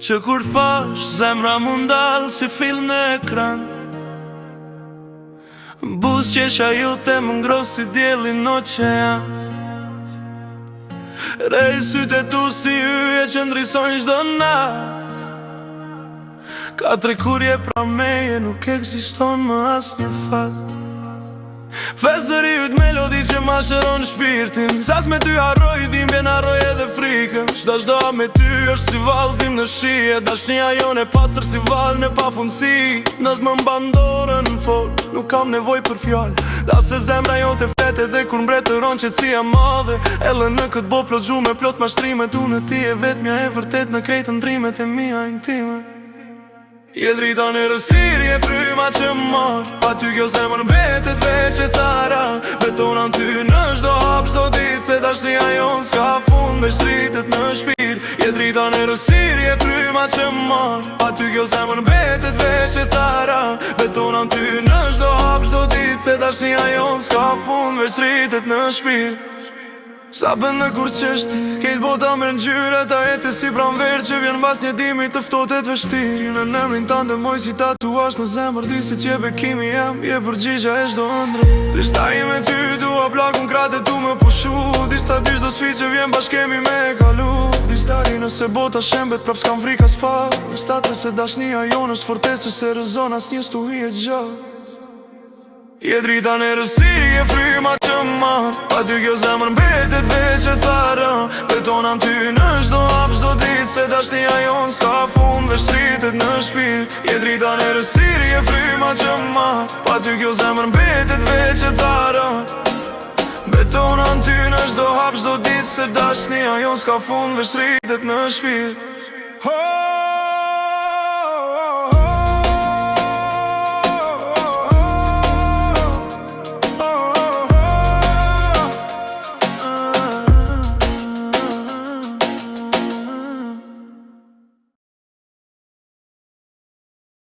që kur t'pash zemra mundal si film në ekran. Buz qesha jote më ngros si djeli në oqean. Rej sytë e tu si yje që ndrisojnë çdo nat. Ka tre kurje pra meje, nuk eksiston më as një fat. Vezëri yt melodi që ma shëron shpirtin. Sas me ty harroj, dhimbjen harroj edhe frikën. Çdo me ty është si vallëzim në shije. Dashnia jone pastër si val në pafundsi. Nës më mban dorën në fol, nuk kam nevoj për fjall. Da se zemra jote flet edhe kur mbretëron qetësia madhe. Ellë në këtë bo plot gjume, plot mashtrimet. Unë ti e vetmja e vërtet në krejtë ndrimet e mia intime. Je drita në rësirje, fryma që marr. Pa ty kjo zemër mbetet veç e thara. Betonan ty në çdo hap, çdo dit. Se dashnia jon s'ka fund, veç rritet në shpirt. Je drita në rësirje, fryma që marr. Pa ty kjo zemër mbetet veç e thara. Betonan ty në çdo hap, çdo dit. Se dashnia jon s'ka fund, veç rritet në shpirt. Sa bëndë kur qeshti, kejt bota mërë ngjyra. Ta jetë si pranverë që vjen bas një dimi të ftotet vështirë. Në nëmrin tante moj si tatuash në zemër. Di si që bekimi jam, je përgjigja e çdo ëndrë. Dishta i me ty, dua plakun krate tu me pushu. Dishta dy çdo sfi që vjen bashkemi me e kalu. Dishtari nëse bota shembet prap s'kam vrika s'pa. State se dashnia jonë është fortesë se rëzon as një stuhi e gjallë. Je drita në rësirje, fryma që marr. Pa ty kjo zemër mbetet veç e thara. Betonan ty në çdo hap, çdo dit. Se dashnia jon s'ka fund, veç rritet në shpirt. Je drita në rësirje, fryma që marr. Pa ty kjo zemër mbetet veç e thara. Betonan ty në çdo hap, çdo dit. Se dashnia jon s'ka fund, veç rritet në shpirt.